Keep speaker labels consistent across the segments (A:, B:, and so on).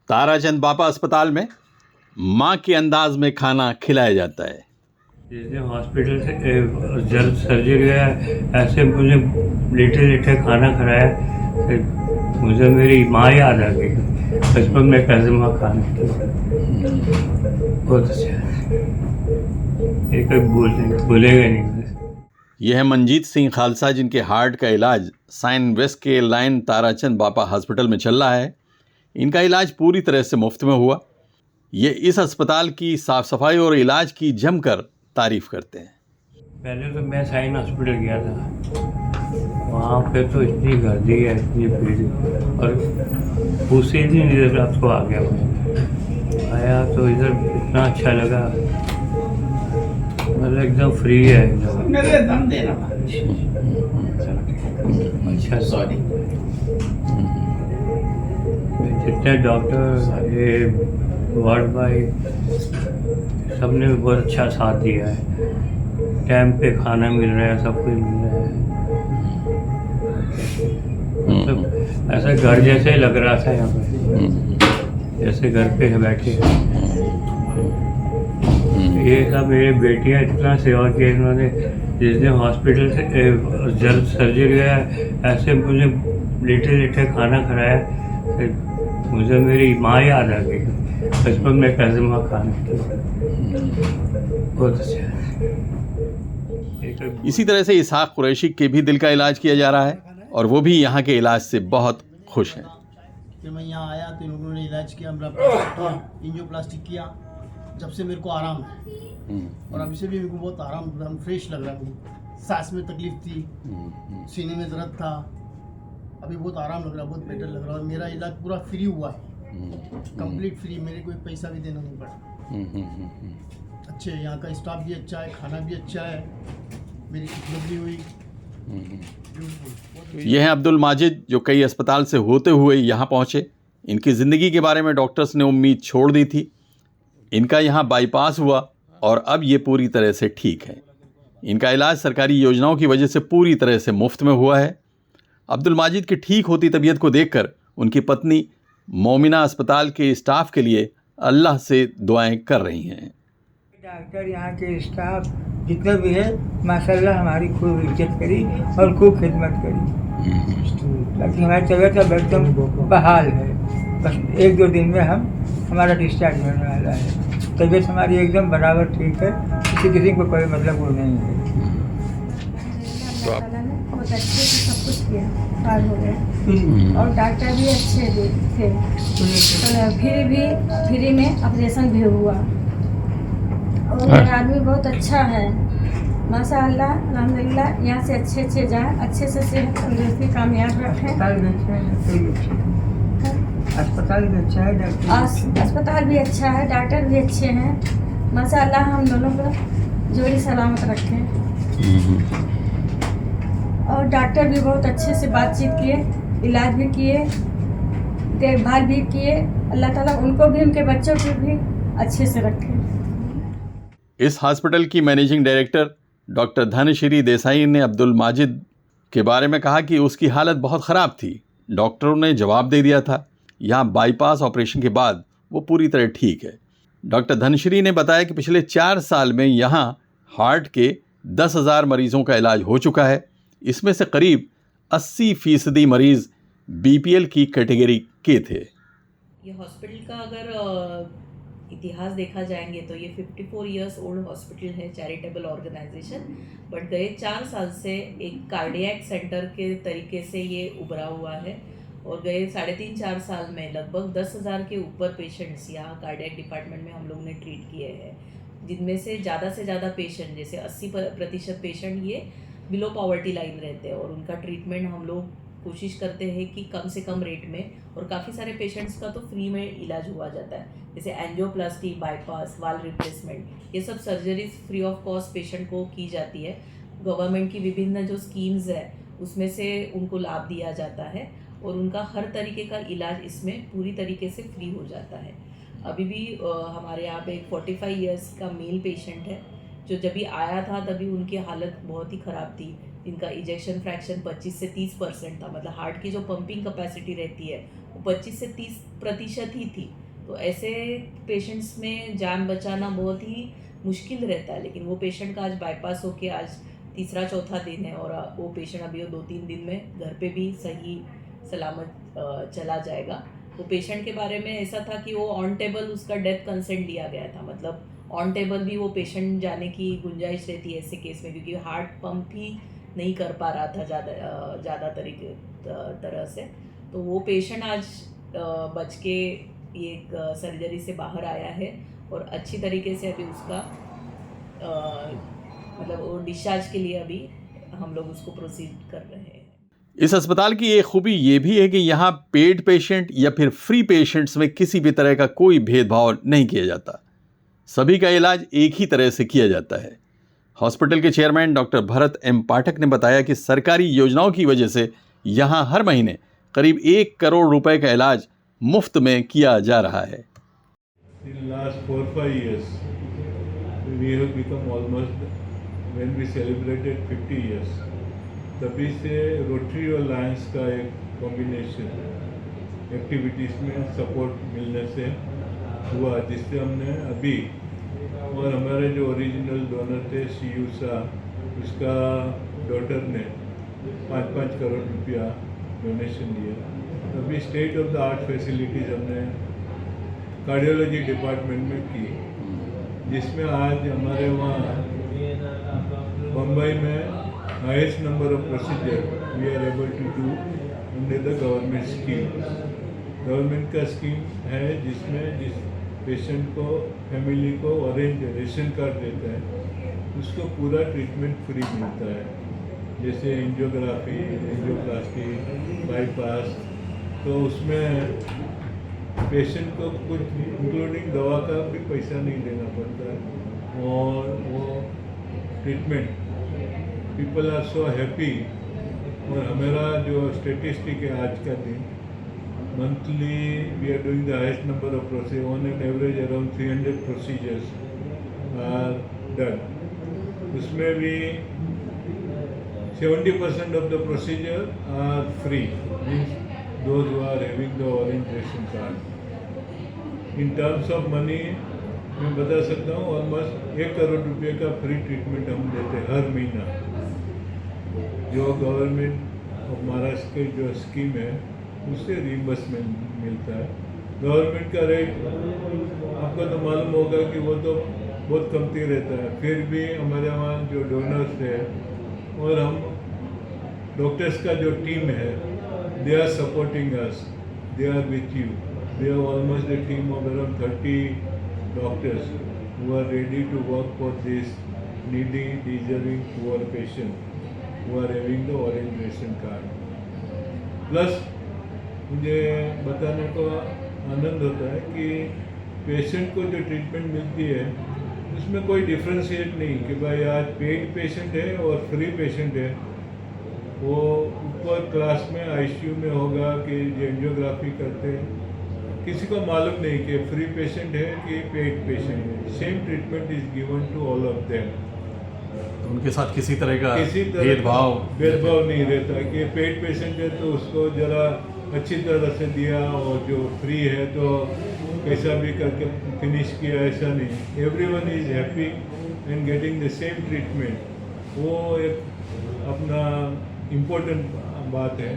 A: ताराचंद बापा अस्पताल में मां के अंदाज में खाना खिलाया जाता है।
B: जिस दिन हॉस्पिटल से जल्द सर्जरी गया, ऐसे मुझे लेटे लेटे खाना खिलाया, मुझे मेरी माँ याद आ गई। बचपन में कैसे माँ खाने बहुत अच्छा, ये कभी भूलेगा नहीं।
A: यह है मनजीत सिंह खालसा, जिनके हार्ट का इलाज साइन वेस्ट के लाइन ताराचंद बापा हॉस्पिटल में चल रहा है। इनका इलाज पूरी तरह से मुफ्त में हुआ। ये इस अस्पताल की साफ सफाई और इलाज की जमकर तारीफ करते हैं।
B: पहले तो मैं साइन हॉस्पिटल गया था, वहाँ पे तो इतनी गर्दी है, इतनी भीड़, और उसी दिन इधर आपको आ गया। मैं आया तो इधर इतना अच्छा लगा, मतलब एकदम फ्री है एकदम। अच्छा, सॉरी। जितने डॉक्टर, ये वार्ड बॉय, सबने बहुत अच्छा साथ दिया है। टाइम पे खाना मिल रहा है, सब कुछ मिल रहा है, मतलब ऐसा घर जैसे ही लग रहा था यहाँ पे, जैसे घर पे बैठे। ये सब मेरी बेटियाँ इतना सेवा की इन्होंने। जिस दिन हॉस्पिटल से जल्द सर्जरी गया, ऐसे मुझे लेटे लेटे खाना खिलाया, मुझे मेरी माँ याद आ गई। बचपन में कैसे माँ खाने बहुत अच्छा।
A: इसी तरह से इसहाक कुरैशी के भी दिल का इलाज किया जा रहा है और वो भी यहाँ के इलाज से बहुत खुश हैं।
C: फिर मैं यहाँ आया तो उन्होंने इलाज किया, एंजियोप्लास्टिक किया। जब से मेरे को आराम है, और अभी से भी मेरे को बहुत आराम, फ्रेश लग रहा है। मुझे सांस में तकलीफ थी, सीने में दर्द था, अभी बहुत आराम लग रहा है, बहुत बेटर लग रहा है। और मेरा इलाज पूरा फ्री हुआ है, कंप्लीट फ्री, मेरे को एक पैसा भी देना नहीं पड़ा। अच्छे यहाँ का स्टाफ भी अच्छा है, खाना भी अच्छा है, मेरी खिदमत भी हुई।
A: यह है अब्दुल माजिद, जो कई अस्पताल से होते हुए यहाँ पहुँचे। इनकी ज़िंदगी के बारे में डॉक्टर्स ने उम्मीद छोड़ दी थी। इनका यहाँ बाईपास हुआ और अब ये पूरी तरह से ठीक है। इनका इलाज सरकारी योजनाओं की वजह से पूरी तरह से मुफ्त में हुआ है। अब्दुल माजिद की ठीक होती तबीयत को देखकर उनकी पत्नी मोमिना अस्पताल के स्टाफ के लिए अल्लाह से दुआएं कर रही हैं।
D: डॉक्टर, यहाँ के स्टाफ जितना भी है, माशाल्लाह हमारी खूब इज्जत करी और खूब खिदमत करी। बाकी हमारी तबीयत अब एकदम बहाल है, बस 1-2 दिन में हमारा डिस्चार्ज होने वाला है। तबीयत हमारी एकदम बराबर ठीक है, किसी को कोई मतलब वो नहीं है।
E: बहुत अच्छे से सब कुछ किया, पार हो गए, और डॉक्टर भी अच्छे थे, तो फिर भी फ्री में ऑपरेशन भी हुआ, और मेरा आदमी बहुत अच्छा है, माशाअल्लाह, अल्हम्दुलिल्लाह। यहाँ से अच्छे जाए, अच्छे से सेहत तंदुरुस्ती कामयाब रखें।
D: अस्पताल भी अच्छा है,
E: अस्पताल भी अच्छा है, डॉक्टर भी अच्छे हैं, माशाअल्लाह। हम दोनों को जोड़ी सलामत रखें, और डॉक्टर भी बहुत अच्छे से बातचीत किए, इलाज भी किए, देखभाल भी किए। अल्लाह ताला उनको भी, उनके बच्चों को भी अच्छे से रखें।
A: इस हॉस्पिटल की managing director doctor Dhanashree Desai ने अब्दुल माजिद के बारे में कहा कि उसकी हालत बहुत ख़राब थी। डॉक्टरों ने जवाब दे दिया था। यहाँ बाईपास ऑपरेशन के बाद वो पूरी तरह ठीक है। डॉक्टर धनश्री ने बताया कि पिछले 4 साल में यहाँ हार्ट के 10,000 मरीजों का इलाज हो चुका है। इसमें से करीब 80% मरीज बीपीएल की कैटेगरी के थे।
F: ये हॉस्पिटल का अगर इतिहास देखा जाएंगे तो ये 54 इयर्स ओल्ड हॉस्पिटल है, चैरिटेबल ऑर्गेनाइजेशन, बट गए 4 साल से एक कार्डियक सेंटर के तरीके से ये उभरा हुआ है, और गए 3.5-4 साल में लगभग 10,000 के ऊपर पेशेंट्स यहाँ कार्डियक डिपार्टमेंट में हम लोग ने ट्रीट किए हैं, जिनमें से ज़्यादा पेशेंट, जैसे 80% पेशेंट ये बिलो पॉवर्टी लाइन रहते हैं, और उनका ट्रीटमेंट हम लोग कोशिश करते हैं कि कम से कम रेट में, और काफ़ी सारे पेशेंट्स का तो फ्री में इलाज हुआ जाता है, जैसे एंजियोप्लास्टी, बाईपास, वाल रिप्लेसमेंट, ये सब surgeries free of cost patient को की जाती है। गवर्नमेंट की विभिन्न जो स्कीम्स है उसमें से उनको लाभ दिया जाता है, और उनका हर तरीके का इलाज इसमें पूरी तरीके से फ्री हो जाता है। अभी भी हमारे यहाँ पे एक 45 इयर्स का मेल पेशेंट है, जो जब भी आया था तभी उनकी हालत बहुत ही ख़राब थी, इनका इजेक्शन फ्रैक्शन 25 से 30% था, मतलब हार्ट की जो पंपिंग कैपेसिटी रहती है वो 25 से 30% ही थी। तो ऐसे पेशेंट्स में जान बचाना बहुत ही मुश्किल रहता है, लेकिन वो पेशेंट का आज बाईपास होके आज तीसरा चौथा दिन है और वो पेशेंट अभी 2-3 दिन में घर पे भी सही सलामत चला जाएगा। वो पेशेंट के बारे में ऐसा था कि वो ऑन टेबल उसका डेथ कंसेंट लिया गया था, मतलब ऑन टेबल भी वो पेशेंट जाने की गुंजाइश रहती है ऐसे केस में, क्योंकि हार्ट पंप ही नहीं कर पा रहा था ज़्यादा तरह से। तो वो पेशेंट आज बच के एक सर्जरी से बाहर आया है और अच्छी तरीके से अभी उसका मतलब वो डिस्चार्ज के लिए अभी हम लोग उसको प्रोसीड कर रहे हैं।
A: इस अस्पताल की एक खूबी ये भी है कि यहाँ पेड पेशेंट या फिर फ्री पेशेंट्स में किसी भी तरह का कोई भेदभाव नहीं किया जाता। सभी का इलाज एक ही तरह से किया जाता है। हॉस्पिटल के चेयरमैन डॉक्टर भरत एम पाठक ने बताया कि सरकारी योजनाओं की वजह से यहाँ हर महीने करीब 1 करोड़ रुपए का इलाज मुफ्त में किया जा रहा है।
G: In last 4-5 years, we have become almost, when we celebrated 50 years, तभी से रोटरी और लायंस का एक कॉम्बिनेशन एक्टिविटीज़ में सपोर्ट मिलने से हुआ, जिससे हमने अभी और हमारे जो ओरिजिनल डोनर थे CUSA, उसका डॉटर ने 5-5 करोड़ रुपया डोनेशन दिया। अभी state of the art facilities हमने कार्डियोलॉजी डिपार्टमेंट में की, जिसमें आज हमारे वहाँ बम्बई में highest number of procedure we are able to do under the government scheme. Government का स्कीम है जिसमें जिस पेशेंट को फैमिली को ऑरेंज रेशन कार्ड देता है उसको पूरा ट्रीटमेंट फ्री मिलता है, जैसे एंजियोग्राफी, एंजियोप्लास्टी, बाईपास। तो उसमें पेशेंट को कुछ इंक्लूडिंग दवा का भी पैसा नहीं देना पड़ता है और वो treatment people are so happy. और हमारा जो स्टेटिस्टिक है आज का दिन, monthly we are doing the highest number of procedure, on an average around 300 procedures are done. उसमें भी 70% of the procedure are free, means those who are having the orange ration card। In terms of money, मैं बता सकता हूँ almost 1 crore रुपये का free treatment हम देते हैं हर महीना। जो गवर्नमेंट ऑफ महाराष्ट्र की जो स्कीम है उससे रिइंबर्समेंट मिलता है। गवर्नमेंट का रेट आपको तो मालूम होगा कि वो तो बहुत कमती रहता है, फिर भी हमारे वहाँ जो डोनर्स है और हम डॉक्टर्स का जो टीम है, they are supporting us, they are with you. They are almost a team of around 30 doctors who are ready to work for this needy, deserving poor patient who are having the orange ration card। Plus मुझे बताने को आनंद होता है कि patient को जो treatment मिलती है उसमें कोई डिफ्रेंशिएट नहीं कि भाई आज पेड पेशेंट है और फ्री पेशेंट है। वो ऊपर क्लास में ICU में होगा कि जो एंजियोग्राफी करते हैं, किसी को मालूम नहीं कि फ्री पेशेंट है कि पेड पेशेंट है। Same treatment is given to all of them.
A: उनके साथ किसी तरह का
G: भेदभाव नहीं रहता कि पेड पेशेंट है तो उसको ज़रा अच्छी तरह से दिया और जो फ्री है तो कैसा भी करके फिनिश किया, ऐसा नहीं। Everyone is happy and getting the same treatment. वो एक अपना इम्पोर्टेंट बात है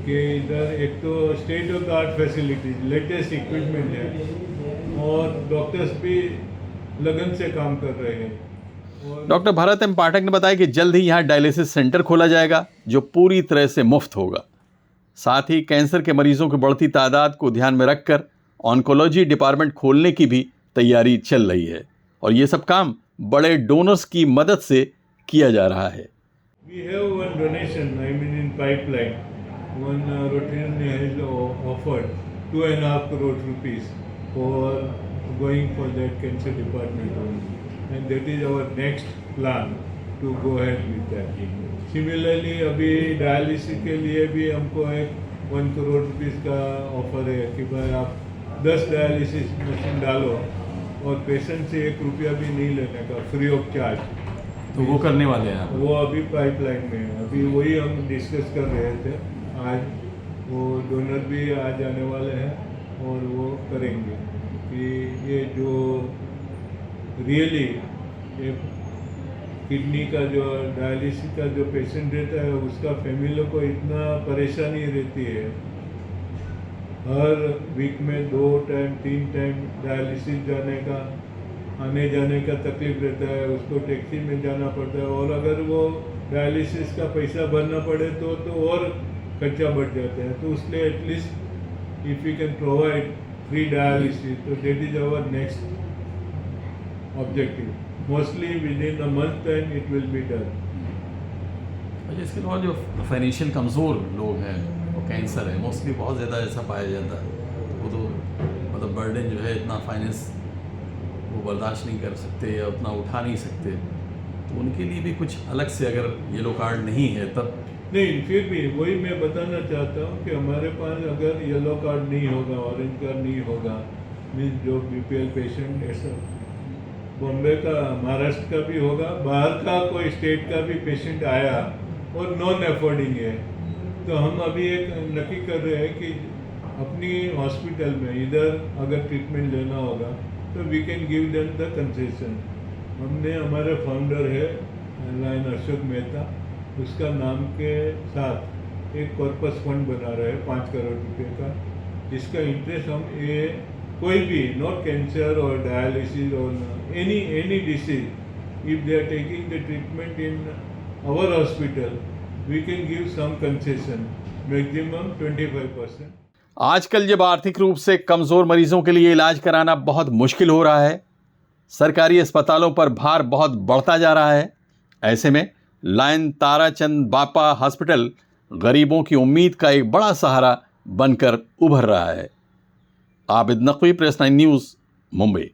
G: कि इधर एक तो state of the art facilities, latest equipment है और डॉक्टर्स भी लगन से काम कर रहे हैं।
A: डॉक्टर भरत एम पाठक ने बताया कि जल्द ही यहाँ डायलिसिस सेंटर खोला जाएगा जो पूरी तरह से मुफ्त होगा। साथ ही कैंसर के मरीजों की बढ़ती तादाद को ध्यान में रखकर ऑन्कोलॉजी डिपार्टमेंट खोलने की भी तैयारी चल रही है और ये सब काम बड़े डोनर्स की मदद से किया जा रहा है।
G: We have one donation, I mean in pipeline. One Rotarian has offered 2.5 crore rupees for going for that cancer department only, and that is our next plan to go ahead with that. Similarly, अभी dialysis के लिए भी हमको एक 1 crore rupees का offer है कि भाई आप 10 डायलिसिस मशीन डालो और पेशेंट से 1 रुपया भी नहीं लेने का, फ्री ऑफ चार्ज।
A: तो वो करने वाले हैं आप?
G: वो अभी पाइपलाइन में है, अभी वही हम डिस्कस कर रहे थे। आज वो डोनर भी आ जाने वाले हैं और वो करेंगे कि ये जो रियली ये किडनी का जो डायलिसिस का जो पेशेंट रहता है उसका फैमिली को इतना परेशानी रहती है, हर वीक में 2 टाइम 3 टाइम डायलिसिस जाने का, आने जाने का तकलीफ रहता है, उसको टैक्सी में जाना पड़ता है, और अगर वो डायलिसिस का पैसा भरना पड़े तो और खर्चा बढ़ जाता है। तो उसलिए at least if you can provide free dialysis, तो that is our next objective. Mostly within a month and it will be done.
A: अच्छा, इसके अलावा जो फाइनेंशियल कमज़ोर लोग हैं, वो कैंसर है मोस्टली बहुत ज़्यादा ऐसा पाया जाता है, तो वो तो मतलब बर्डन जो है इतना फाइनेंस वो बर्दाश्त नहीं कर सकते या उतना उठा नहीं सकते, तो उनके लिए भी कुछ अलग से अगर येलो कार्ड नहीं है तब?
G: नहीं, फिर भी वही मैं बताना चाहता हूँ कि हमारे पास अगर येलो कार्ड नहीं होगा, ऑरेंज कार्ड नहीं होगा, मीन्स जो BPL पेशेंट ऐसा बॉम्बे का, महाराष्ट्र का भी होगा, बाहर का कोई स्टेट का भी पेशेंट आया और नॉन अफोर्डिंग है, तो हम अभी एक नक्की कर रहे हैं कि अपनी हॉस्पिटल में इधर अगर ट्रीटमेंट लेना होगा तो we can give them the concession. हमने हमारे फाउंडर है लाइन अशोक मेहता, उसका नाम के साथ एक कॉर्पस फंड बना रहे हैं 5 करोड़ रुपए का, जिसका इंटरेस्ट हम ये कोई भी नॉट कैंसर और डायलिसिस और any disease, if they are taking the treatment in our hospital we can give some concession, maximum 25%।
A: आजकल जब आर्थिक रूप से कमज़ोर मरीजों के लिए इलाज कराना बहुत मुश्किल हो रहा है, सरकारी अस्पतालों पर भार बहुत बढ़ता जा रहा है, ऐसे में लाइन ताराचंद बापा हॉस्पिटल गरीबों की उम्मीद का एक बड़ा सहारा बनकर उभर रहा है। Abid Naqvi, press 9 news, Mumbai.